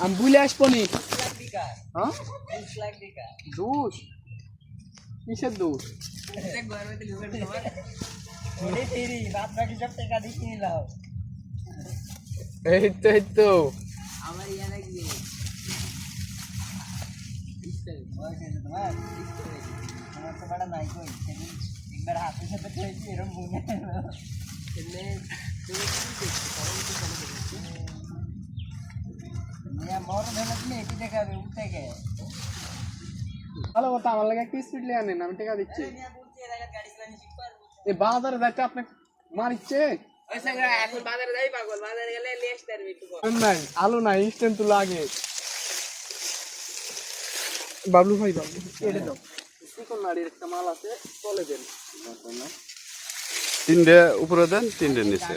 আমি বুলে আসবো নি। হ্যাঁ দোষ কিসের দোষ? এই তো আমার ইয়া লাগবে তোমার তো বড় নাই কই সেদিন একবার হাতের সাথে খেয়েছি এরকম ভুলে মর ভেবে তুমি এটি দেখাবে উঠতে গে ভালো কথা, আমার লাগে একটা স্পিড লিয়ে আনেন, আমি টাকা দিচ্ছি। এই বাজারে যাইতে আপনি মারিচ্ছে এখন বাজারে যাই পাগল বাজারে গেলে নিয়ে আসতে পারবি একটু নাই, আলু নাই, স্ট্যান্ড তো লাগে। বাবলু ভাই বাবলু এটা দাও, চিকন নাড়ির একটা মাল আছে, চলে দেন। তিনটে উপরে দেন, তিনটে নিচে।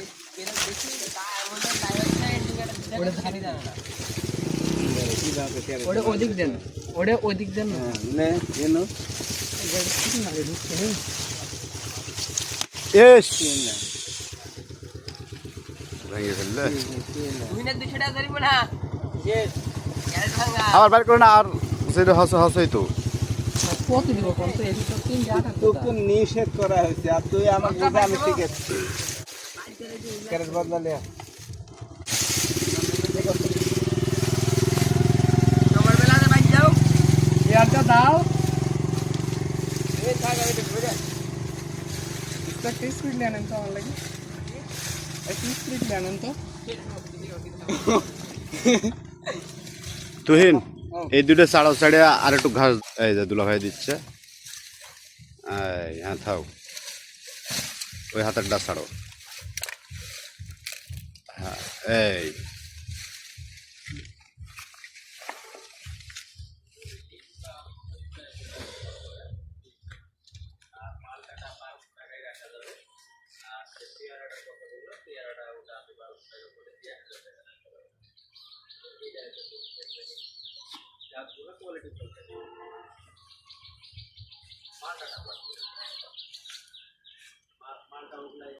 ওটা ওদিক দেন, ওটা ওদিক দেন না। এস ভেঙে ফেললে আবার বার করে না, আর সেটা হসই তো। কত দিব কোন তো? এই তো 3 তোকে নিষেধ করা হয়েছে আর তুই আমার বুঝে আমি ঠিক আছে ক্যারেট বদলালে ইয়ারটা দাও। একটা স্পিড লিয়ে আনেন তো আমার লাগে, একটা স্পিড লিয়ে আনেন তো। তুহিন এই দুটো ছাড়াও ছাড়ে আর একটু ঘাস এই যে দুলা ভাই দিচ্ছে। হ্যাঁ থাও, ওই হাতেরটা ছাড়ো। হ্যাঁ এই